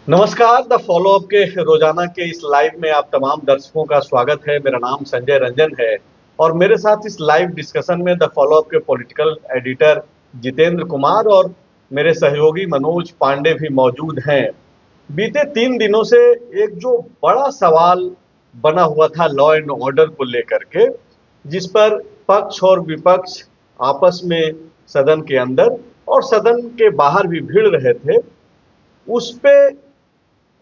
नमस्कार। The follow up के रोजाना के इस लाइव में आप तमाम दर्शकों का स्वागत है। मेरा नाम संजय रंजन है और मेरे साथ इस लाइव डिस्कशन में द फॉलो अप के पॉलिटिकल एडिटर जितेंद्र कुमार और मेरे सहयोगी मनोज पांडे भी मौजूद हैं। बीते 3 दिनों से एक जो बड़ा सवाल बना हुआ था लॉ एंड ऑर्डर को लेकर के, जिस पर पक्ष और विपक्ष आपस में सदन के अंदर और सदन के बाहर भी भिड़ रहे थे, उस पे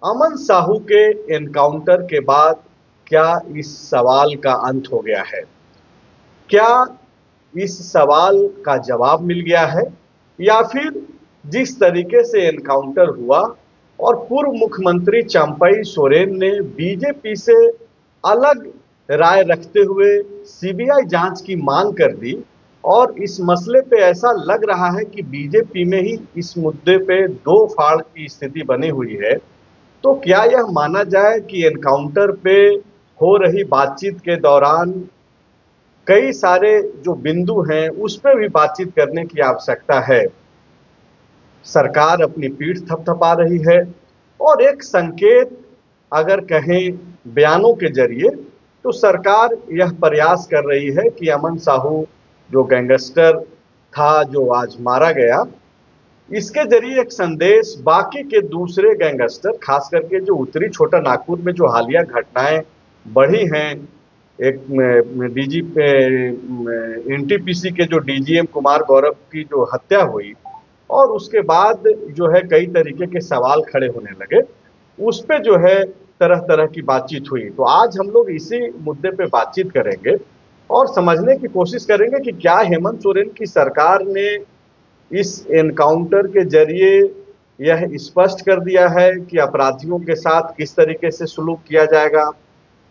अमन साहू के एनकाउंटर के बाद क्या इस सवाल का अंत हो गया है? क्या इस सवाल का जवाब मिल गया है, या फिर जिस तरीके से एनकाउंटर हुआ और पूर्व मुख्यमंत्री चंपई सोरेन ने बीजेपी से अलग राय रखते हुए सीबीआई जांच की मांग कर दी और इस मसले पे ऐसा लग रहा है कि बीजेपी में ही इस मुद्दे पे दो फाड़ की स्थिति बनी हुई है, तो क्या यह माना जाए कि एनकाउंटर पे हो रही बातचीत के दौरान कई सारे जो बिंदु हैं उस पे भी बातचीत करने की आवश्यकता है? सरकार अपनी पीठ थपथपा रही है और एक संकेत अगर कहें बयानों के जरिए, तो सरकार यह प्रयास कर रही है कि अमन साहू जो गैंगस्टर था जो आज मारा गया, इसके जरिए एक संदेश बाकी के दूसरे गैंगस्टर, खास करके जो उत्तरी छोटा नागपुर में जो हालिया घटनाएं बढ़ी हैं, एक डीजी एनटीपीसी के जो डीजीएम कुमार गौरव की जो हत्या हुई और उसके बाद जो है कई तरीके के सवाल खड़े होने लगे, उस पे जो है तरह तरह की बातचीत हुई। तो आज हम लोग इसी मुद्दे पे बातचीत करेंगे और समझने की कोशिश करेंगे कि क्या हेमंत सोरेन की सरकार ने इस एनकाउंटर के जरिए यह स्पष्ट कर दिया है कि अपराधियों के साथ किस तरीके से सुलूक किया जाएगा।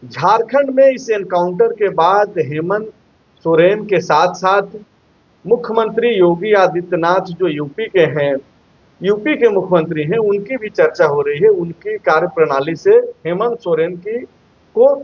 झारखंड में इस एनकाउंटर के बाद हेमंत सोरेन के साथ साथ मुख्यमंत्री योगी आदित्यनाथ जो यूपी के मुख्यमंत्री हैं, उनकी भी चर्चा हो रही है। उनकी कार्यप्रणाली से हेमंत सोरेन की को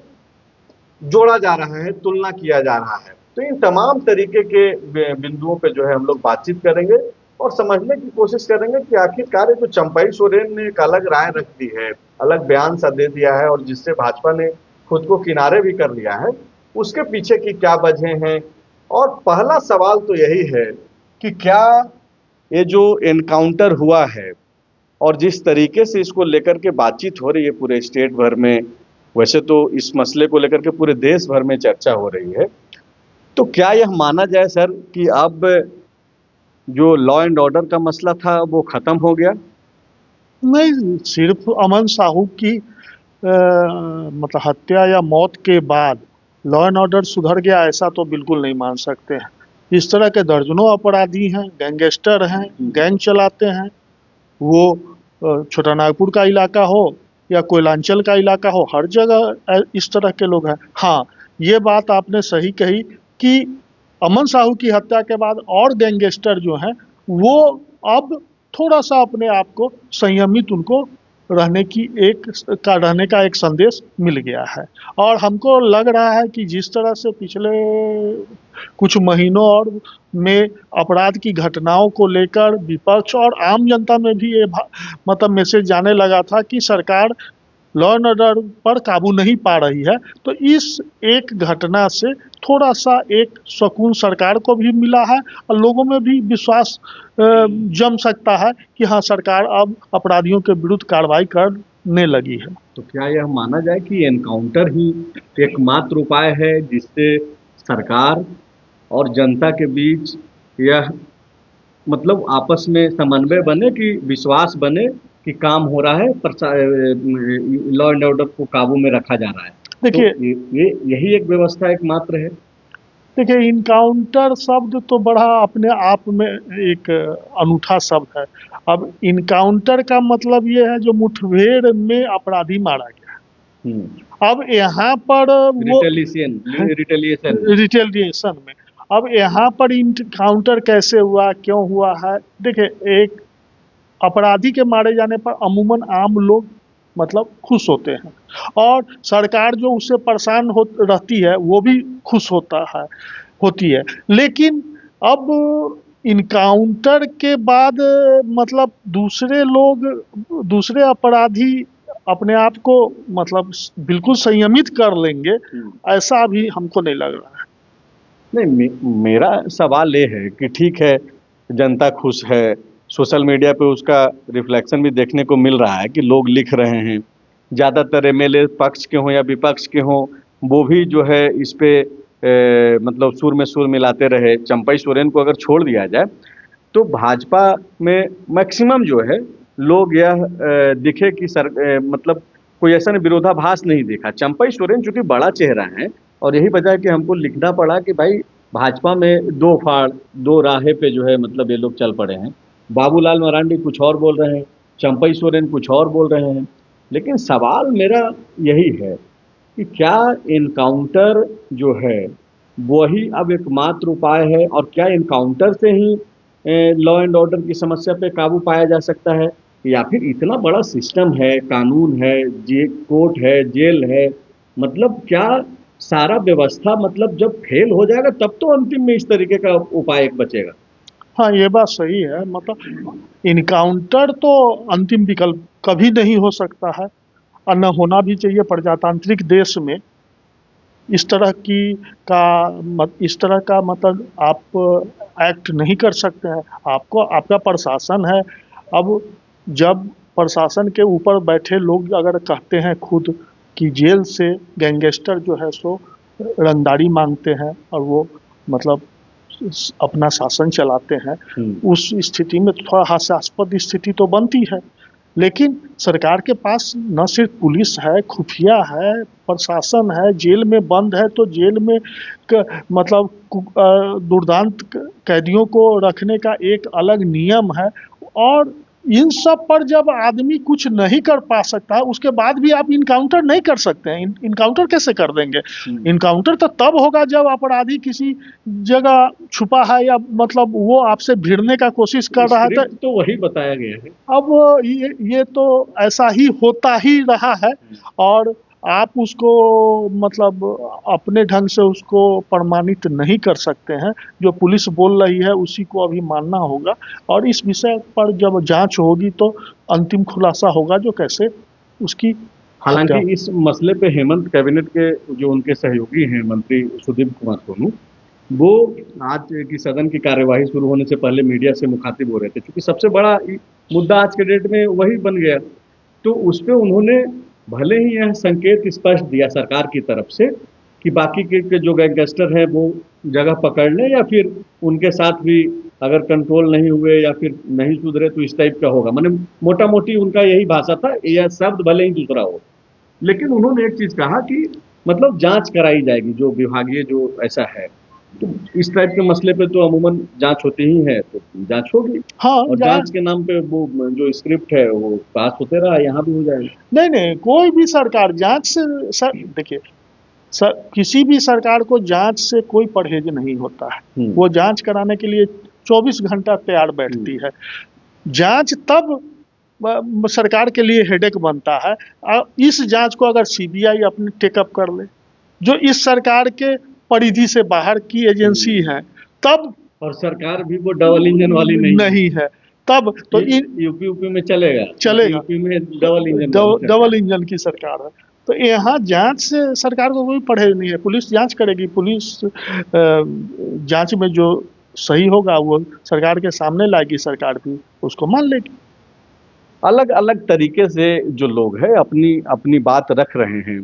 जोड़ा जा रहा है, तुलना किया जा रहा है। तो इन तमाम तरीके के बिंदुओं पे जो है हम लोग बातचीत करेंगे और समझने की कोशिश करेंगे कि आखिरकार जो चंपई सोरेन ने एक अलग राय रख दी है, अलग बयान सा दे दिया है और जिससे भाजपा ने खुद को किनारे भी कर लिया है, उसके पीछे की क्या वजह हैं। और पहला सवाल तो यही है कि क्या ये जो एनकाउंटर हुआ है और जिस तरीके से इसको लेकर के बातचीत हो रही है पूरे स्टेट भर में, वैसे तो इस मसले को लेकर के पूरे देश भर में चर्चा हो रही है, तो क्या यह माना जाए सर कि अब जो लॉ एंड ऑर्डर का मसला था वो खत्म हो गया? नहीं, सिर्फ अमन साहू की मतलब हत्या या मौत के बाद लॉ एंड ऑर्डर सुधर गया ऐसा तो बिल्कुल नहीं मान सकते हैं। इस तरह के दर्जनों अपराधी हैं, गैंगस्टर हैं, गैंग चलाते हैं। वो छोटा नागपुर का इलाका हो या कोयलांचल का इलाका हो, हर जगह इस तरह के लोग हैं। हाँ, ये बात आपने सही कही कि अमन साहू की हत्या के बाद और गैंगस्टर जो हैं वो अब थोड़ा सा अपने आप को संयमित, उनको रहने का एक संदेश मिल गया है। और हमको लग रहा है कि जिस तरह से पिछले कुछ महीनों और में अपराध की घटनाओं को लेकर विपक्ष और आम जनता में भी ये मतलब मैसेज जाने लगा था कि सरकार लॉ एंड ऑर्डर पर काबू नहीं पा रही है, तो इस एक घटना से थोड़ा सा एक सुकून सरकार को भी मिला है और लोगों में भी विश्वास जम सकता है कि हाँ, सरकार अब अपराधियों के विरुद्ध कार्रवाई करने लगी है। तो क्या यह माना जाए कि एनकाउंटर ही एकमात्र उपाय है जिससे सरकार और जनता के बीच यह मतलब आपस में समन्वय बने, कि विश्वास बने कि काम हो रहा है, लॉ एंड ऑर्डर को काबू में रखा जा रहा है? देखिए, तो ये यही एक व्यवस्था एकमात्र है। देखिए, इनकाउंटर शब्द तो बड़ा अपने आप में एक अनूठा शब्द है। अब इनकाउंटर का मतलब ये है जो मुठभेड़ में अपराधी मारा गया। अब यहाँ पर वो रिटेलिएशन में, अब यहाँ पर इनकाउंटर कैसे हुआ, क्यों हुआ है? देखिए, एक अपराधी के मारे जाने पर अमूमन आम लोग मतलब खुश होते हैं और सरकार जो उससे परेशान रहती है वो भी खुश होती है। लेकिन अब इनकाउंटर के बाद मतलब दूसरे अपराधी अपने आप को मतलब बिल्कुल संयमित कर लेंगे, ऐसा अभी हमको नहीं लग रहा है। नहीं, मेरा सवाल ये है कि ठीक है, जनता खुश है, सोशल मीडिया पे उसका रिफ्लेक्शन भी देखने को मिल रहा है कि लोग लिख रहे हैं, ज़्यादातर एमएलए पक्ष के हों या विपक्ष के हों, वो भी जो है इस पे मतलब सुर में सुर मिलाते रहे। चंपई सोरेन को अगर छोड़ दिया जाए तो भाजपा में मैक्सिमम जो है लोग यह दिखे कि मतलब कोई ऐसा विरोधाभास नहीं देखा। चंपई सोरेन चूंकि बड़ा चेहरा है और यही वजह है कि हमको लिखना पड़ा कि भाई भाजपा में दो फाड़, दो राहे पे जो है मतलब ये लोग चल पड़े हैं। बाबूलाल मरांडी कुछ और बोल रहे हैं, चंपई सोरेन कुछ और बोल रहे हैं। लेकिन सवाल मेरा यही है कि क्या इनकाउंटर जो है वही अब एकमात्र उपाय है, और क्या इनकाउंटर से ही लॉ एंड ऑर्डर की समस्या पे काबू पाया जा सकता है, या फिर इतना बड़ा सिस्टम है, कानून है, कोर्ट है, जेल है, मतलब क्या सारा व्यवस्था मतलब जब फेल हो जाएगा तब तो अंतिम में इस तरीके का उपाय एक बचेगा। हाँ, ये बात सही है। मतलब इनकाउंटर तो अंतिम विकल्प कभी नहीं हो सकता है और न होना भी चाहिए। प्रजातांत्रिक देश में इस तरह इस तरह का मतलब आप एक्ट नहीं कर सकते हैं। आपको आपका प्रशासन है। अब जब प्रशासन के ऊपर बैठे लोग अगर कहते हैं खुद कि जेल से गैंगस्टर जो है सो रंगदारी मांगते हैं और वो मतलब अपना शासन चलाते हैं, उस स्थिति में थोड़ा हास्यास्पद स्थिति तो बनती है। लेकिन सरकार के पास न सिर्फ पुलिस है, खुफिया है, प्रशासन है, जेल में बंद है तो जेल में मतलब दुर्दांत कैदियों को रखने का एक अलग नियम है। और इन सब पर जब आदमी कुछ नहीं कर पा सकता है उसके बाद भी आप इनकाउंटर नहीं कर सकते हैं। इनकाउंटर कैसे कर देंगे? इनकाउंटर तो तब होगा जब अपराधी किसी जगह छुपा है या मतलब वो आपसे भिड़ने का कोशिश कर रहा है। तो वही बताया गया है। अब ये तो ऐसा ही होता ही रहा है और आप उसको मतलब अपने ढंग से उसको प्रमाणित नहीं कर सकते हैं। जो पुलिस बोल रही है उसी को अभी मानना होगा और इस विषय पर जब जांच होगी तो अंतिम खुलासा होगा जो कैसे उसकी। हालांकि इस मसले पे हेमंत कैबिनेट के जो उनके सहयोगी हैं मंत्री सुदीप कुमार सोनू, वो आज की सदन की कार्यवाही शुरू होने से पहले मीडिया से मुखातिब हो रहे थे, क्योंकि सबसे बड़ा मुद्दा आज के डेट में वही बन गया। तो उस पर उन्होंने भले ही यह संकेत स्पष्ट दिया सरकार की तरफ से कि बाकी के जो गैंगस्टर हैं वो जगह पकड़ लें या फिर उनके साथ भी अगर कंट्रोल नहीं हुए या फिर नहीं सुधरे तो इस टाइप का होगा। माने मोटा मोटी उनका यही भाषा था, यह शब्द भले ही दूसरा हो, लेकिन उन्होंने एक चीज कहा कि मतलब जांच कराई जाएगी जो विभागीय जो ऐसा है। तो इस टाइप के मसले पे तो अमूमन जांच होती ही है, तो जांच होगी। हाँ, और जांच के नाम पे वो जो स्क्रिप्ट है वो पास होते रहा, यहाँ भी हो जाएगा। नहीं, कोई भी सरकार जांच से देखिए किसी भी सरकार को जांच से कोई परहेज नहीं होता है। वो जांच कराने के लिए 24 घंटा तैयार बैठती है। जांच तब सरकार के लिए हेडेक बनता है। इस जांच को अगर सीबीआई अपने टेकअप कर ले, जो इस सरकार के परिधि से बाहर की एजेंसी है, तब और सरकार भी वो डबल इंजन वाली नहीं है, तब तो यूपी में चलेगा। यूपी में डबल इंजन की सरकार है। तो यहाँ जांच से सरकार को कोई परहेज नहीं है। पुलिस जांच करेगी, पुलिस जांच में जो सही होगा वो सरकार के सामने लाएगी, सरकार भी उसको मान लेगी। अलग अलग तरीके से जो लोग हैं अपनी अपनी बात रख रहे हैं।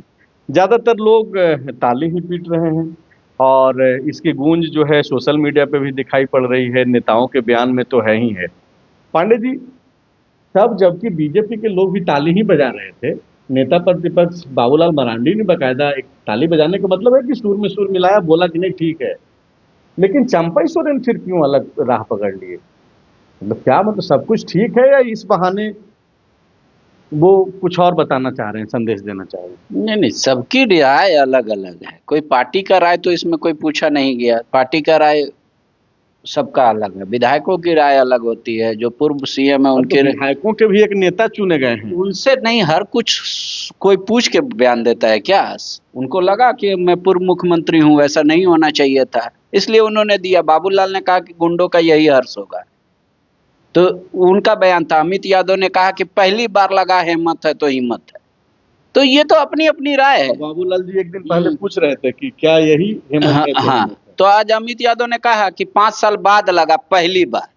ज़्यादातर लोग ताली ही पीट रहे हैं और इसकी गूंज जो है सोशल मीडिया पे भी दिखाई पड़ रही है, नेताओं के बयान में तो है ही है। पांडे जी, तब जबकि बीजेपी के लोग भी ताली ही बजा रहे थे, नेता प्रतिपक्ष बाबूलाल मरांडी ने बाकायदा एक ताली बजाने का मतलब है कि सुर में सुर मिलाया, बोला कि नहीं ठीक है। लेकिन चंपई सोरेन फिर क्यों अलग राह पकड़ लिए? मतलब क्या, मतलब सब कुछ ठीक है या इस बहाने वो कुछ और बताना चाह रहे हैं, संदेश देना चाह रहे हैं? नहीं, सबकी राय अलग अलग है। कोई पार्टी का राय तो इसमें कोई पूछा नहीं गया। पार्टी का राय सबका अलग है, विधायकों की राय अलग होती है। जो पूर्व सीएम है उनके विधायकों के भी एक नेता चुने गए हैं, उनसे नहीं हर कुछ कोई पूछ के बयान देता है क्या? उनको लगा कि मैं पूर्व मुख्यमंत्री हूँ, ऐसा नहीं होना चाहिए था। इसलिए उन्होंने दिया। बाबूलाल ने कहा कि गुंडों का यही हर्ष होगा, तो उनका बयान था। अमित यादव ने कहा कि पहली बार लगा हिम्मत है तो हिम्मत है। तो ये तो अपनी अपनी राय है। बाबूलाल जी एक दिन पहले पूछ रहे थे कि क्या यही हिम्मत हाँ, है तो हाँ। हिम्मत है। तो आज अमित यादव ने कहा कि 5 साल बाद लगा पहली बार।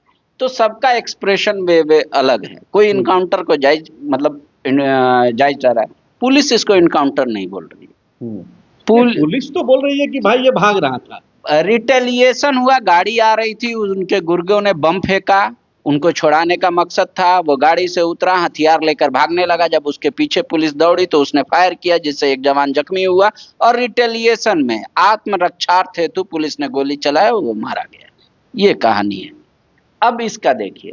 तो सबका एक्सप्रेशन वे अलग है। कोई इनकाउंटर को जायज मतलब जायज चाह रहा है, पुलिस इसको इनकाउंटर नहीं बोल रही है। पुलिस तो बोल रही है कि भाई ये भाग रहा था। रिटेलिएशन हुआ, गाड़ी आ रही थी, उनके गुर्गों ने बम फेंका, उनको छुड़ाने का मकसद था। वो गाड़ी से उतरा, हथियार लेकर भागने लगा। जब उसके पीछे पुलिस दौड़ी तो उसने फायर किया, जिससे एक जवान जख्मी हुआ। और रिटेलिएशन में आत्मरक्षार्थ हेतु पुलिस ने गोली चलाया, वो मारा गया। ये कहानी है। अब इसका देखिए,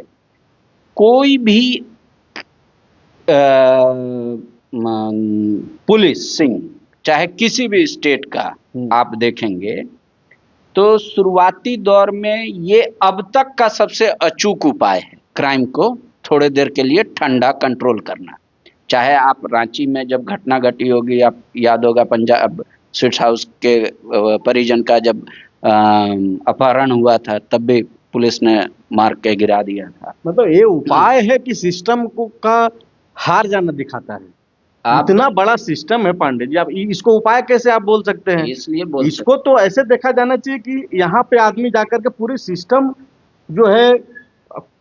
कोई भी पुलिस सिंह चाहे किसी भी स्टेट का आप देखेंगे तो शुरुआती दौर में ये अब तक का सबसे अचूक उपाय है क्राइम को थोड़े देर के लिए ठंडा कंट्रोल करना। चाहे आप रांची में जब घटना घटी होगी, आप याद होगा पंजाब स्वीट हाउस के परिजन का जब अपहरण हुआ था, तब भी पुलिस ने मार के गिरा दिया था। मतलब ये उपाय है कि सिस्टम को का हार जाना दिखाता है। इतना बड़ा सिस्टम है पांडे जी, आप इसको उपाय कैसे आप बोल सकते हैं? इसलिए इसको तो ऐसे देखा जाना चाहिए कि यहाँ पे आदमी जाकर के पूरी सिस्टम जो है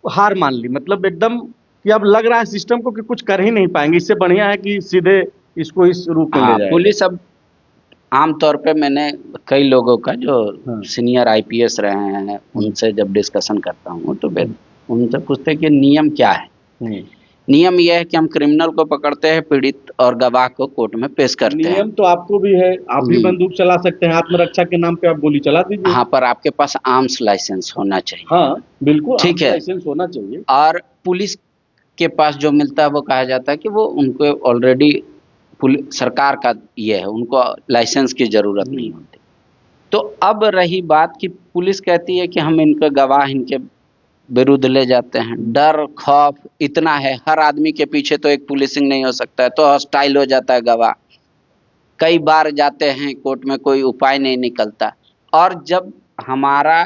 हार मान ली, मतलब एकदम कि अब लग रहा है सिस्टम को कि कुछ कर ही नहीं पाएंगे। इससे बढ़िया है कि सीधे इसको इस रूप में ले जाए। पुलिस अब आमतौर पे मैंने कई लोगों का जो सीनियर आईपीएस रहे हैं उनसे जब डिस्कशन करता हूँ तो उनसे पूछते हैं कि नियम क्या है। नियम यह है कि हम क्रिमिनल को पकड़ते हैं, पीड़ित और गवाह को कोर्ट में पेश करते हैं। नियम तो आपको भी है, आप भी बंदूक चला सकते हैं, आत्मरक्षा के नाम पे आप गोली चला दीजिए। हाँ, पर आपके पास आर्म्स लाइसेंस होना चाहिए। हाँ बिल्कुल, ठीक है, लाइसेंस होना चाहिए। और पुलिस के पास जो मिलता है वो कहा जाता है कि वो उनको ऑलरेडी सरकार का ये है, उनको लाइसेंस की जरूरत नहीं होती। तो अब रही बात कि पुलिस कहती है कि हम इनके गवाह इनके विरुद्ध ले जाते हैं। डर खौफ इतना है, हर आदमी के पीछे तो एक पुलिसिंग नहीं हो सकता है, तो हॉस्टाइल हो जाता है गवाह। कई बार जाते हैं कोर्ट में, कोई उपाय नहीं निकलता। और जब हमारा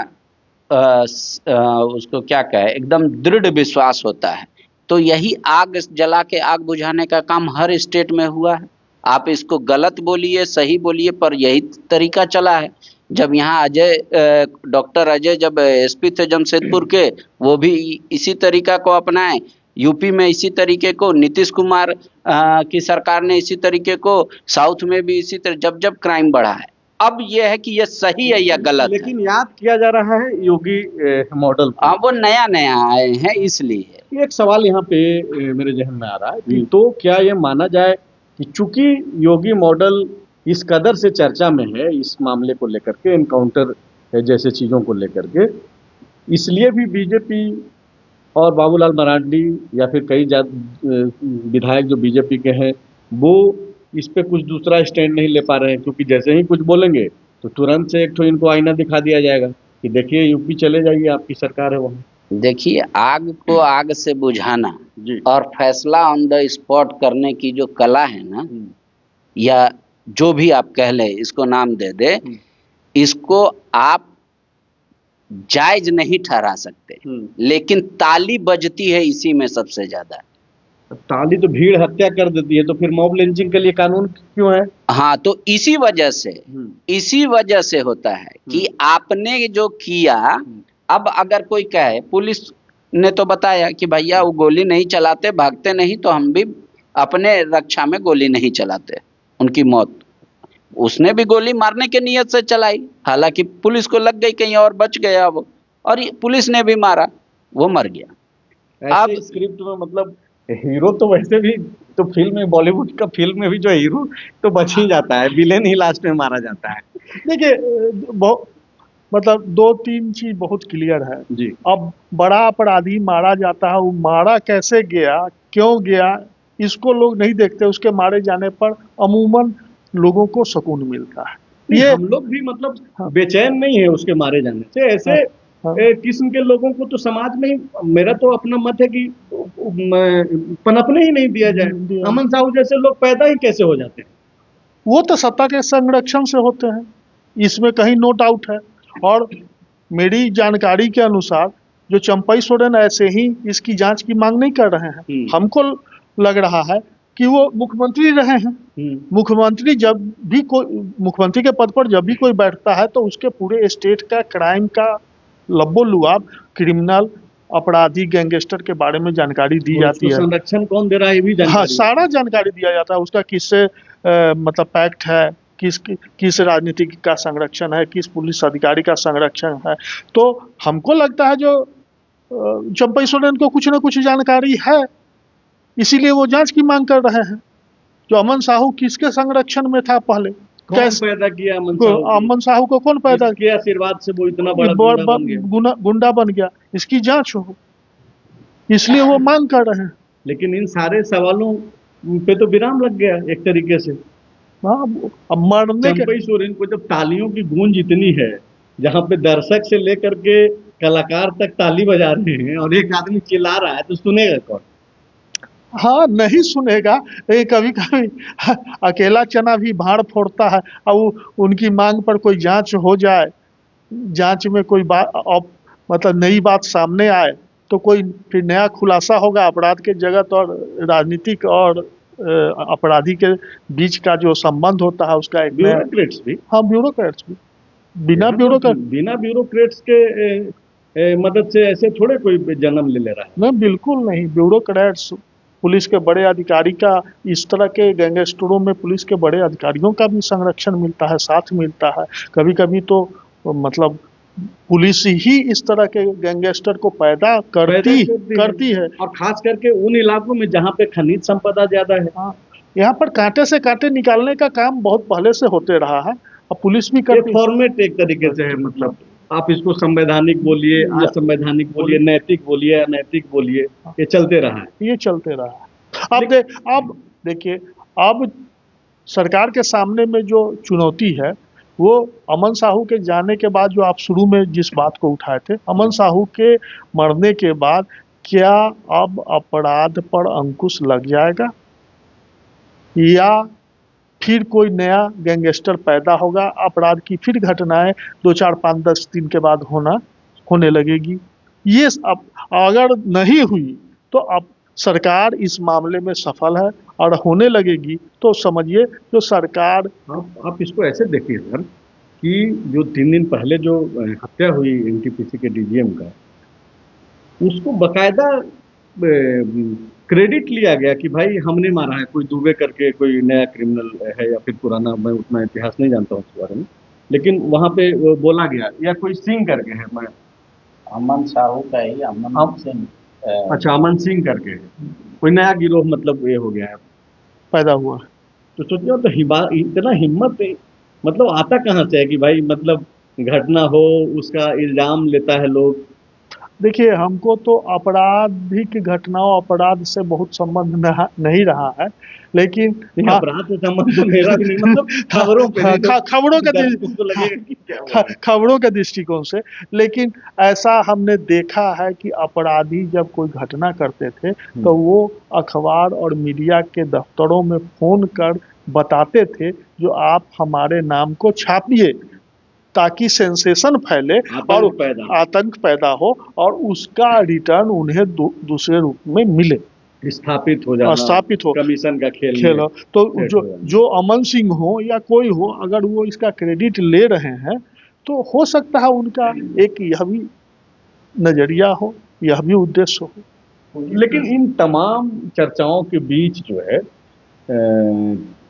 उसको क्या कहे, एकदम दृढ़ विश्वास होता है, तो यही आग जला के आग बुझाने का काम हर स्टेट में हुआ है। आप इसको गलत बोलिए सही बोलिए, पर यही तरीका चला है। जब यहाँ डॉक्टर अजय जब एसपी थे जमशेदपुर के, वो भी इसी तरीका को अपनाए। यूपी में इसी तरीके को, नीतीश कुमार की सरकार ने इसी तरीके को, साउथ में भी इसी तरह जब जब क्राइम बढ़ा है। अब यह है कि यह सही है या गलत है। लेकिन याद किया जा रहा है योगी मॉडल। वो नया नया आए हैं इसलिए। एक सवाल यहाँ पे मेरे जहन में आ रहा है कि तो क्या ये माना जाए कि चूंकि योगी मॉडल इस कदर से चर्चा में है इस मामले को लेकर के, इनकाउंटर जैसे चीज़ों को लेकर के, इसलिए भी बीजेपी और बाबूलाल मरांडी या फिर कई विधायक जो बीजेपी के हैं वो इस पे कुछ दूसरा स्टैंड नहीं ले पा रहे हैं, क्योंकि जैसे ही कुछ बोलेंगे तो तुरंत से एक तो इनको आईना दिखा दिया जाएगा कि देखिए यूपी चले जाइए, आपकी सरकार है वहाँ। देखिए, आग को आग से बुझाना और फैसला ऑन द स्पॉट करने की जो कला है ना, या जो भी आप कह ले, इसको नाम दे दे, इसको आप जायज नहीं ठहरा सकते। लेकिन ताली बजती है इसी में सबसे ज्यादा। ताली तो भीड़ हत्या कर देती है, तो फिर मॉब लिंचिंग के लिए कानून क्यों है? हाँ, तो इसी वजह से होता है कि आपने जो किया। अब अगर कोई कहे, पुलिस ने तो बताया कि भैया वो गोली नहीं चलाते, भागते नहीं, तो हम भी अपने रक्षा में गोली नहीं चलाते। उनकी मौत, उसने भी गोली मारने के नियत से चलाई, हालांकि पुलिस को लग गई कहीं और, बच गया वो, और पुलिस ने भी मारा, वो मर गया। अब स्क्रिप्ट में मतलब हीरो तो वैसे भी तो फिल्म में, बॉलीवुड का फिल्म में भी जो हीरो तो बच ही जाता है, विलेन ही लास्ट में मारा जाता है। देखिए, मतलब 2-3 चीज बहुत क्लियर है जी। अब बड़ा अपराधी मारा जाता है, वो मारा कैसे गया, क्यों गया, इसको लोग नहीं देखते। उसके मारे जाने पर अमूमन लोगों को सुकून मिलता है। ये हम लोग भी मतलब बेचैन नहीं है उसके मारे जाने से। ऐसे किस्म के लोगों को तो समाज में, मेरा तो अपना मत है कि पनपने ही नहीं दिया जाए। अमन साहू जैसे लोग पैदा ही कैसे हो जाते हैं? वो तो सत्ता के संरक्षण से होते हैं, इसमें कहीं नो डाउट है। और मेरी जानकारी के अनुसार जो चंपई सोरेन ऐसे ही इसकी जांच की मांग नहीं कर रहे हैं। हमको लग रहा है कि वो मुख्यमंत्री रहे हैं। मुख्यमंत्री जब भी कोई मुख्यमंत्री के पद पर जब भी कोई बैठता है तो उसके पूरे स्टेट का क्राइम का लब्बो लुआब, क्रिमिनल, अपराधी, गैंगस्टर के बारे में जानकारी दी जाती है। संरक्षण कौन दे रहा है ये भी जानकारी? हाँ, सारा जानकारी दिया जाता है। उसका किससे मतलब पैक्ट है, किस राजनीतिक का संरक्षण है, किस पुलिस अधिकारी का संरक्षण है। तो हमको लगता है जो चंपई सोरेन को कुछ न कुछ जानकारी है, इसीलिए वो जांच की मांग कर रहे हैं। जो अमन साहू किसके संरक्षण में था पहले? कौन पैदा किया अमन साहू को कौन पैदा किया? आशीर्वाद से वो इतना बड़ा गुंडा बन गया। इसकी जांच हो, इसलिए वो मांग कर रहे हैं। लेकिन इन सारे सवालों पे तो विराम लग गया एक तरीके से। हाँ, अब मरने के चंपई सोरेन को जब तालियों की गूंज इतनी है, जहाँ पे दर्शक से लेकर के कलाकार तक ताली बजा रहे हैं और एक आदमी चिल्ला रहा है, तो सुनेगा कौन? हाँ, नहीं सुनेगा। कभी कभी अकेला चना भी भाड़ फोड़ता है। और उनकी मांग पर कोई जांच हो जाए, जांच में कोई बात मतलब नई बात सामने आए तो कोई फिर नया खुलासा होगा। अपराध के जगत और राजनीतिक और अपराधी के बीच का जो संबंध होता है उसका एक ब्यूरोक्रेट्स भी। हाँ, ब्यूरोक्रेट्स भी। बिना ब्यूरोक्रेट्स के मदद से ऐसे थोड़े कोई जन्म ले रहा है। नहीं, बिल्कुल नहीं। ब्यूरोक्रेट्स, पुलिस के बड़े अधिकारी का, इस तरह के गैंगस्टरों में पुलिस के बड़े अधिकारियों का भी संरक्षण मिलता है, साथ मिलता है। कभी कभी तो मतलब पुलिस ही इस तरह के गैंगस्टर को पैदा करती है। और खास करके उन इलाकों में जहाँ पे खनिज संपदा ज्यादा है। हाँ, यहाँ पर कांटे से कांटे निकालने का काम बहुत पहले से होते रहा है और पुलिस भी करती है। फॉर्मेट एक तरीके से है, मतलब आप इसको संवैधानिक बोलिए, असंवैधानिक बोलिए, नैतिक बोलिए, अनैतिक बोलिए, ये चलते रहा है। अब देखिए, अब सरकार के सामने में जो चुनौती है वो अमन साहू के जाने के बाद, जो आप शुरू में जिस बात को उठाए थे, अमन साहू के मरने के बाद क्या अब अपराध पर अंकुश लग जाएगा या फिर कोई नया गैंगस्टर पैदा होगा? अपराध की फिर घटनाएं 2, 4, 5, 10 दिन के बाद होने लगेगी। ये अब अगर नहीं हुई तो अब सरकार इस मामले में सफल है, और होने लगेगी तो समझिए जो सरकार। आप इसको ऐसे देखिए सर कि जो 3 दिन पहले जो हत्या हुई एनटीपीसी के डीजीएम का, उसको बकायदा क्रेडिट लिया गया कि भाई हमने मारा है, कोई दुबे करके कोई नया क्रिमिनल है या फिर पुराना, मैं उतना इतिहास नहीं जानता हूँ उसके बारे में, लेकिन वहाँ पे बोला गया, या कोई सिंह करके है, मैं अमन साहू का ही, अमन सिंह। अच्छा, अमन सिंह करके कोई नया गिरोह मतलब ये हो गया है, पैदा हुआ। तो सोचिए, तो इतना हिम्मत मतलब आता कहाँ से है कि भाई मतलब घटना हो उसका इल्जाम लेता है लोग। देखिए, हमको तो आपराधिक घटनाओं, अपराध से बहुत संबंध नहीं रहा है, लेकिन अपराध से संबंध तो मेरा भी नहीं, मतलब खबरों के दृष्टिकोण से। लेकिन ऐसा हमने देखा है कि अपराधी जब कोई घटना करते थे तो वो अखबार और मीडिया के दफ्तरों में फोन कर बताते थे जो आप हमारे नाम को छापिए, ताकि सेंसेशन फैले और आतंक पैदा हो और उसका रिटर्न उन्हें दूसरे रूप में मिले, स्थापित हो, कमीशन का खेल हो। तो जो अमन सिंह हो या कोई हो, अगर वो इसका क्रेडिट ले रहे हैं तो हो सकता है उनका एक यह भी नजरिया हो, यह भी उद्देश्य हो। लेकिन इन तमाम चर्चाओं के बीच जो है,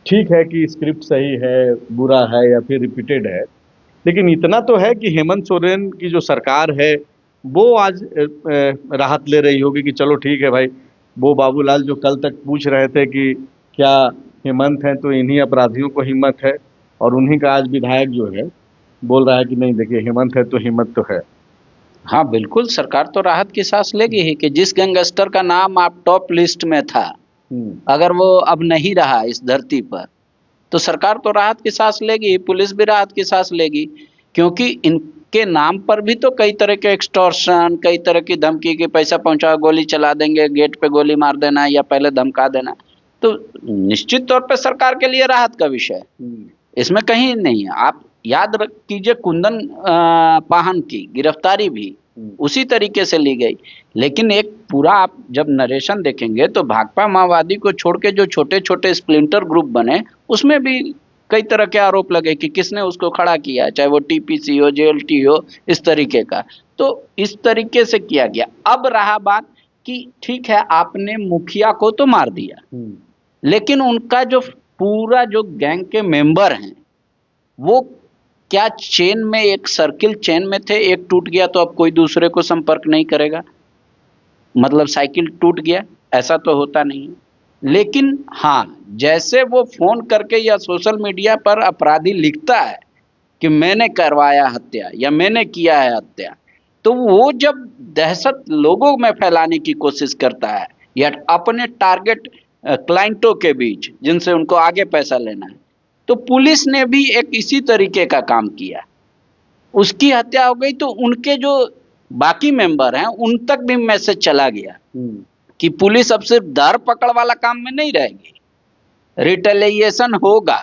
ठीक है कि स्क्रिप्ट सही है, बुरा है या फिर रिपीटेड है, लेकिन इतना तो है कि हेमंत सोरेन की जो सरकार है वो आज राहत ले रही होगी कि चलो ठीक है भाई, वो बाबूलाल जो कल तक पूछ रहे थे कि क्या हेमंत है, तो इन्हीं अपराधियों को हिम्मत है, और उन्हीं का आज विधायक जो है बोल रहा है कि नहीं देखिए, हेमंत है तो हिम्मत तो है। हाँ बिल्कुल, सरकार तो राहत की सांस लेगी ही कि जिस गैंगस्टर का नाम आप टॉप लिस्ट में था, अगर वो अब नहीं रहा इस धरती पर, तो सरकार तो राहत की सांस लेगी, पुलिस भी राहत की सांस लेगी, क्योंकि इनके नाम पर भी तो कई तरह के एक्सटॉर्शन, कई तरह की धमकी के पैसा पहुंचा, गोली चला देंगे, गेट पे गोली मार देना या पहले धमका देना, तो निश्चित तौर पे सरकार के लिए राहत का विषय है, इसमें कहीं नहीं है। आप याद कीजिए कुंदन पाहन की गिरफ्तारी भी उसी तरीके से ली गई। लेकिन एक पूरा आप जब नरेशन देखेंगे तो भाकपा माओवादी को छोड़ के जो छोटे छोटे स्प्लिंटर ग्रुप बने उसमें भी कई तरह के आरोप लगे कि किसने उसको खड़ा किया, चाहे वो टीपीसी हो, जेएलटी हो, इस तरीके का। तो इस तरीके से किया गया। अब रहा बात कि ठीक है आपने मुखिया को तो मार दिया, लेकिन उनका जो पूरा जो गैंग के मेंबर हैं वो क्या चेन में, एक सर्किल चेन में थे, एक टूट गया तो अब कोई दूसरे को संपर्क नहीं करेगा, मतलब साइकिल टूट गया, ऐसा तो होता नहीं है। लेकिन हाँ, जैसे वो फोन करके या सोशल मीडिया पर अपराधी लिखता है कि मैंने करवाया हत्या या मैंने किया है हत्या, तो वो जब दहशत लोगों में फैलाने की कोशिश करता है या अपने टारगेट क्लाइंटों के बीच जिनसे उनको आगे पैसा लेना है, तो पुलिस ने भी एक इसी तरीके का काम किया। उसकी हत्या हो गई तो उनके जो बाकी मेंबर हैं उन तक भी मैसेज चला गया कि पुलिस अब सिर्फ धर पकड़ वाला काम में नहीं रहेगी, रिटेलिएशन होगा,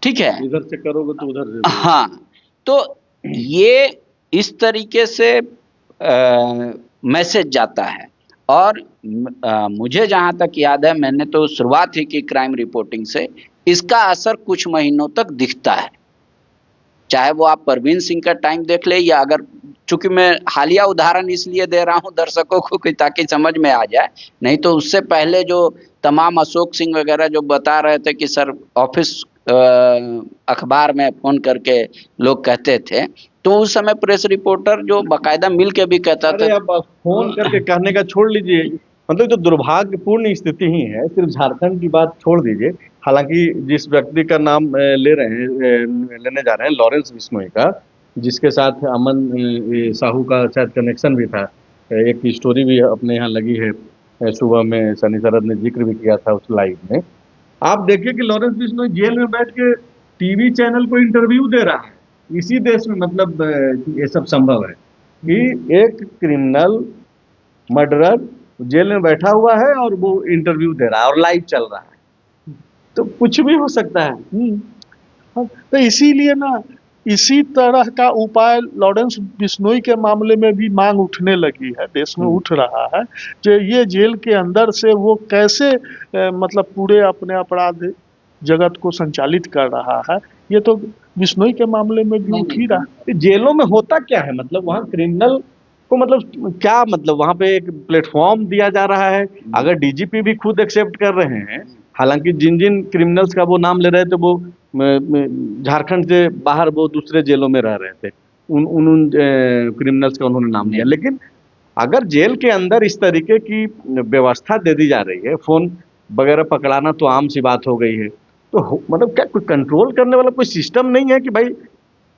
ठीक है, इधर से करोगे तो उधर से। हाँ, तो ये इस तरीके से मैसेज जाता है। और मुझे जहां तक याद है, मैंने तो शुरुआत ही की क्राइम रिपोर्टिंग से, इसका असर कुछ महीनों तक दिखता है। चाहे वो आप परवीन सिंह का टाइम देख ले, या अगर, चूंकि मैं हालिया उदाहरण इसलिए दे रहा हूं दर्शकों को कि ताकि समझ में आ जाए, नहीं तो उससे पहले जो तमाम अशोक सिंह वगैरह जो बता रहे थे कि सर ऑफिस अखबार में फोन करके लोग कहते थे, तो उस समय प्रेस रिपोर्टर जो बाकायदा मिल के भी कहता था। अब फोन करके कहने का छोड़ लीजिए, मतलब जो दुर्भाग्यपूर्ण स्थिति ही है, सिर्फ झारखंड की बात छोड़ दीजिए। हालांकि जिस व्यक्ति का नाम लेने जा रहे हैं, लॉरेंस बिश्नोई का, जिसके साथ अमन साहू का शायद कनेक्शन भी था, एक स्टोरी भी अपने यहाँ लगी है, सुबह में सनी सरद ने जिक्र भी किया था उस लाइव में। आप देखिए कि लॉरेंस बिश्नोई जेल में बैठ के टीवी चैनल को इंटरव्यू दे रहा है। इसी देश में मतलब ये सब संभव है कि एक क्रिमिनल मर्डरर जेल में बैठा हुआ है और वो इंटरव्यू दे रहा है और लाइव चल रहा है, तो कुछ भी हो सकता है। तो इसीलिए ना, इसी तरह का उपाय लॉरेंस बिश्नोई के मामले में भी मांग उठने लगी है, देश में उठ रहा है कि ये जेल के अंदर से वो कैसे मतलब पूरे अपने अपराध जगत को संचालित कर रहा है। ये तो बिश्नोई के मामले में भी उठ ही रहा है। जेलों में होता क्या है, मतलब वहाँ क्रिमिनल को मतलब क्या, मतलब वहाँ पे एक प्लेटफॉर्म दिया जा रहा है। अगर डीजीपी भी खुद एक्सेप्ट कर रहे हैं, हालांकि जिन जिन क्रिमिनल्स का वो नाम ले रहे थे वो झारखंड से बाहर वो दूसरे जेलों में रह रहे थे, उन क्रिमिनल्स का उन्होंने नाम लिया। लेकिन अगर जेल के अंदर इस तरीके की व्यवस्था दे दी जा रही है, फोन वगैरह पकड़ाना तो आम सी बात हो गई है, तो मतलब क्या कोई कंट्रोल करने वाला कोई सिस्टम नहीं है कि भाई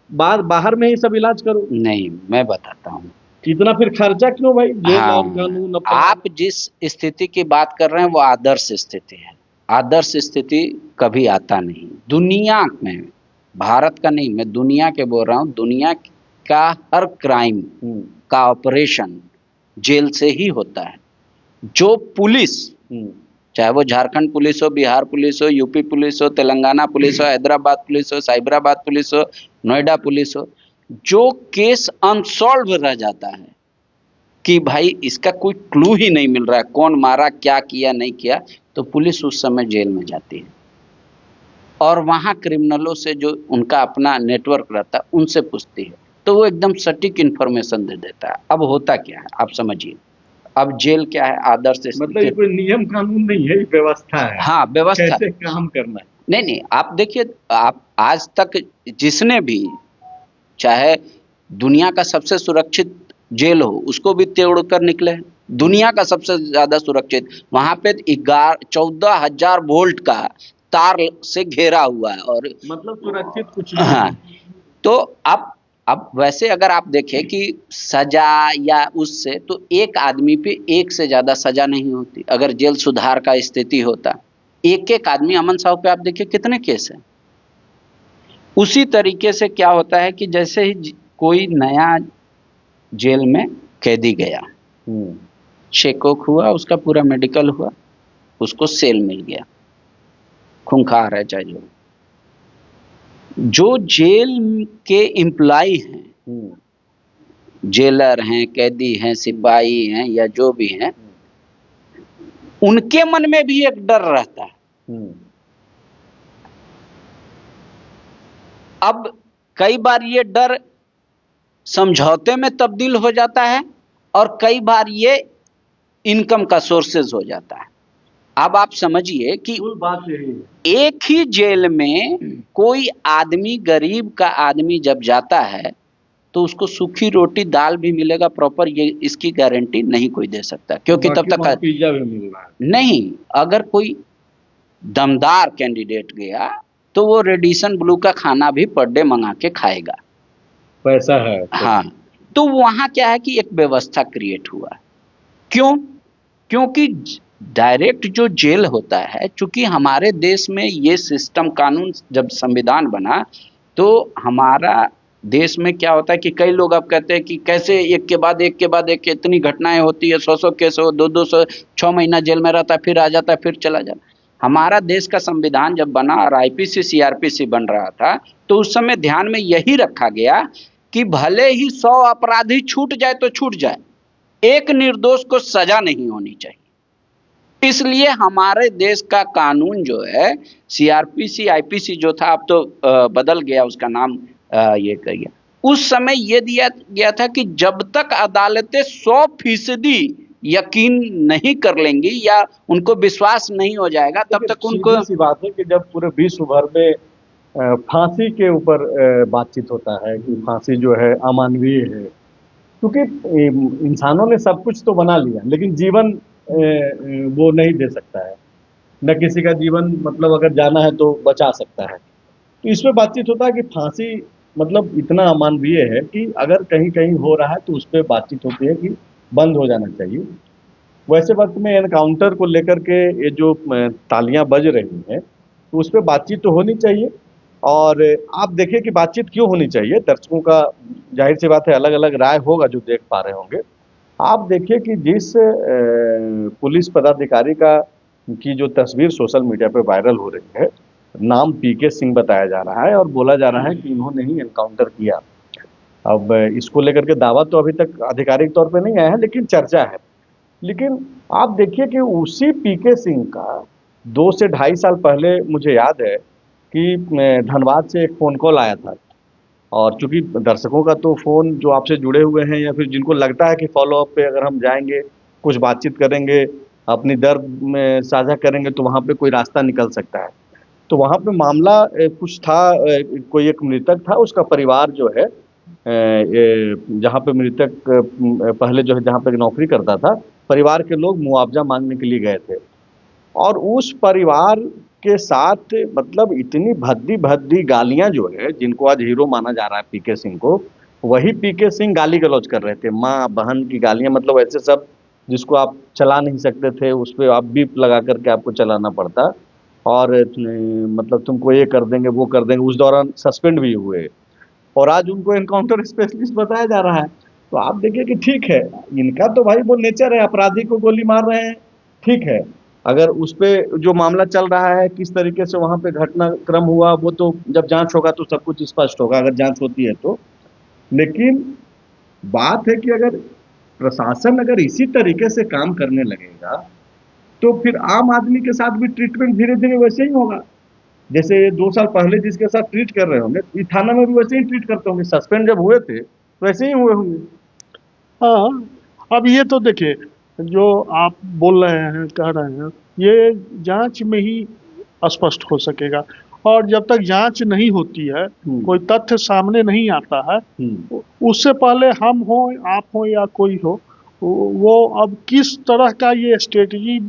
बाहर में ही सब इलाज करो? नहीं, मैं बताता हूँ इतना फिर खर्चा क्यों भाई? हाँ, आप जिस स्थिति की बात कर रहे हैं वो आदर्श स्थिति है। आदर्श स्थिति कभी आता नहीं दुनिया में, भारत का नहीं, मैं दुनिया के बोल रहा हूँ। दुनिया का हर क्राइम का ऑपरेशन जेल से ही होता है। जो पुलिस, चाहे वो झारखंड पुलिस हो, बिहार पुलिस हो, यूपी पुलिस हो, तेलंगाना पुलिस हो, हैदराबाद पुलिस हो, साइबराबाद पुलिस हो, नोएडा पुलिस हो, जो केस अनसॉल्व रह जाता है कि भाई इसका कोई क्लू ही नहीं मिल रहा है, कौन मारा, क्या किया, नहीं किया, तो पुलिस उस समय जेल में जाती है और वहां क्रिमिनलों से जो उनका अपना नेटवर्क रहता है उनसे पूछती है, तो वो एकदम सटीक इंफॉर्मेशन दे देता है। अब होता क्या है आप समझिए, अब जेल क्या है, आदर्श मतलब ये कोई नियम कानून नहीं है, व्यवस्था है। हाँ, व्यवस्था, कैसे काम करना है। नहीं, आप देखिए, आप आज तक जिसने भी, चाहे दुनिया का सबसे सुरक्षित जेल हो उसको भी तोड़ कर निकले हैं। दुनिया का सबसे ज्यादा सुरक्षित, वहां पे 14,000 वोल्ट का तार से घेरा हुआ है और मतलब सुरक्षित कुछ नहीं। हाँ, तो अब वैसे अगर आप देखें कि सजा या उससे, तो एक आदमी पे एक से ज्यादा सजा नहीं होती। अगर जेल सुधार का स्थिति होता, एक एक आदमी, अमन साहब पे आप देखिए कितने केस हैं। उसी तरीके से क्या होता है कि जैसे ही कोई नया जेल में कैदी गया, चेकअप हुआ, उसका पूरा मेडिकल हुआ, उसको सेल मिल गया, खूंखार है चाहे जो, जो जेल के एम्प्लॉय हैं, जेलर हैं, कैदी हैं, सिपाही हैं या जो भी हैं, उनके मन में भी एक डर रहता है। अब कई बार ये डर समझौते में तब्दील हो जाता है और कई बार ये इनकम का सोर्सेज हो जाता है। अब आप समझिए कि बात यही है, एक ही जेल में कोई आदमी, गरीब का आदमी जब जाता है तो उसको सूखी रोटी दाल भी मिलेगा प्रॉपर, ये इसकी गारंटी नहीं कोई दे सकता, क्योंकि तब तक पिज्जा भी मिल रहा है। नहीं। अगर कोई दमदार कैंडिडेट गया तो वो रेडिसन ब्लू का खाना भी पर डे मंगा के खाएगा, पैसा है तो। हाँ, तो वहां क्या है कि एक व्यवस्था क्रिएट हुआ। क्यों? क्योंकि डायरेक्ट जो जेल होता है, चूंकि हमारे देश में ये सिस्टम, कानून जब संविधान बना तो हमारा देश में क्या होता है कि कई लोग अब कहते हैं कि कैसे एक के बाद एक इतनी घटनाएं होती है, 100 केस हो, 200 6 महीना जेल में रहता है, फिर आ जाता है, फिर चला जाता। हमारा देश का संविधान जब बना और आईपीसी सीआरपीसी बन रहा था तो उस समय ध्यान में यही रखा गया कि भले ही 100 अपराधी छूट जाए तो छूट जाए, एक निर्दोष को सजा नहीं होनी चाहिए। इसलिए हमारे देश का कानून जो है, सीआरपीसी आईपीसी जो था, अब तो बदल गया उसका नाम, ये करिए, उस समय ये दिया गया था कि जब तक अदालतें 100% यकीन नहीं कर लेंगी या उनको विश्वास नहीं हो जाएगा तब तक उनको। सी बात है कि जब पूरे विश्व भर में फांसी के ऊपर बातचीत होता है कि फांसी जो है अमानवीय है, क्योंकि इंसानों ने सब कुछ तो बना लिया लेकिन जीवन वो नहीं दे सकता है, न किसी का जीवन मतलब अगर जाना है तो बचा सकता है। तो इसमें बातचीत होता है कि फांसी मतलब इतना अमानवीय है कि अगर कहीं कहीं हो रहा है तो उस पर बातचीत होती है कि बंद हो जाना चाहिए। वैसे वक्त में एनकाउंटर को लेकर के ये जो तालियां बज रही हैं तो उस पर बातचीत तो होनी चाहिए। और आप देखिए कि बातचीत क्यों होनी चाहिए, दर्शकों का जाहिर सी बात है अलग अलग राय होगा जो देख पा रहे होंगे। आप देखिए कि जिस पुलिस पदाधिकारी का की जो तस्वीर सोशल मीडिया पे वायरल हो रही है, नाम पीके सिंह बताया जा रहा है और बोला जा रहा है कि इन्होंने ही एनकाउंटर किया। अब इसको लेकर के दावा तो अभी तक आधिकारिक तौर पे नहीं आया है लेकिन चर्चा है। लेकिन आप देखिए कि उसी पीके सिंह का 2 से 2.5 साल पहले मुझे याद है कि धनबाद से एक फ़ोन कॉल आया था। और चूंकि दर्शकों का तो फ़ोन जो आपसे जुड़े हुए हैं या फिर जिनको लगता है कि फॉलो अप पे अगर हम जाएंगे, कुछ बातचीत करेंगे, अपनी दर्द में साझा करेंगे तो वहाँ पे कोई रास्ता निकल सकता है। तो वहाँ पे मामला कुछ था, कोई एक मृतक था, उसका परिवार जो है जहाँ पे मृतक पहले जो है जहाँ पे नौकरी करता था, परिवार के लोग मुआवजा मांगने के लिए गए थे और उस परिवार के साथ मतलब इतनी भद्दी भद्दी गालियां जो है, जिनको आज हीरो माना जा रहा है पीके सिंह को, वही पीके सिंह गाली गलौज कर रहे थे, माँ बहन की गालियां, मतलब ऐसे सब जिसको आप चला नहीं सकते थे उस पर आप बीप लगा करके आपको चलाना पड़ता और मतलब तुमको ये कर देंगे वो कर देंगे। उस दौरान सस्पेंड भी हुए और आज उनको एनकाउंटर स्पेशलिस्ट बताया जा रहा है। तो आप देखिए कि ठीक है, इनका तो भाई वो नेचर है, अपराधी को गोली मार रहे हैं, ठीक है। अगर उस पे जो मामला चल रहा है किस तरीके से वहां पे घटनाक्रम हुआ वो तो जब जांच होगा तो सब कुछ स्पष्ट होगा, अगर जांच होती है तो। लेकिन बात है कि अगर प्रशासन अगर इसी तरीके से काम करने लगेगा तो फिर आम आदमी के साथ भी ट्रीटमेंट धीरे धीरे वैसे ही होगा। जैसे 2 साल पहले जिसके साथ ट्रीट कर रहे होंगे इस थाना में भी वैसे ही ट्रीट करते होंगे, सस्पेंड जब हुए थे तो वैसे ही हुए होंगे। हाँ, अब ये तो देखिए, जो आप बोल रहे हैं, कह रहे हैं, ये जांच में ही स्पष्ट हो सकेगा। और जब तक जांच नहीं होती है, कोई तथ्य सामने नहीं आता है, उससे पहले हम हो, आप हो या कोई हो, वो अब किस तरह का ये स्ट्रेटजी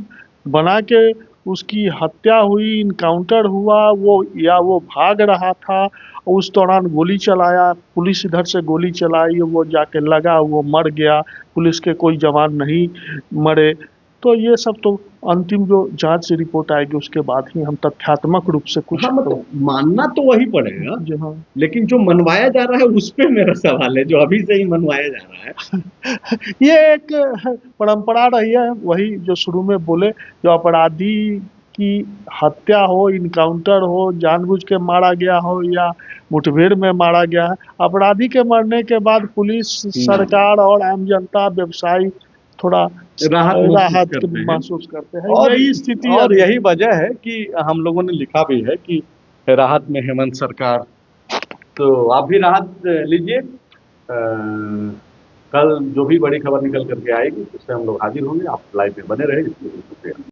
बना के उसकी हत्या हुई, इनकाउंटर हुआ, वो भाग रहा था, उस दौरान गोली चलाया, पुलिस इधर से गोली चलाई, वो जाके लगा, वो मर गया, पुलिस के कोई जवान नहीं मरे। तो ये सब तो अंतिम जो जांच से रिपोर्ट आएगी उसके बाद ही हम तथ्यात्मक रूप से कुछ मतलब मानना तो वही पड़ेगा। जी हाँ। लेकिन जो मनवाया जा रहा है उस पे मेरा सवाल है, जो अभी से ही मनवाया जा रहा है। ये एक परंपरा रही है, वही जो शुरू में बोले, जो अपराधी कि हत्या हो, इनकाउंटर हो, जानबूझ के मारा गया हो या मुठभेड़ में मारा गया है। अपराधी के मरने के बाद पुलिस, सरकार और आम जनता, व्यवसायी थोड़ा राहत महसूस करते हैं। और यही स्थिति और अभी यही वजह है कि हम लोगों ने लिखा भी है कि राहत में हेमंत सरकार। तो आप भी राहत लीजिए। कल जो भी बड़ी खबर निकल करके आएगी उससे हम लोग हाजिर होंगे। आप लाइव में बने रहे, इसके लिए शुक्रिया।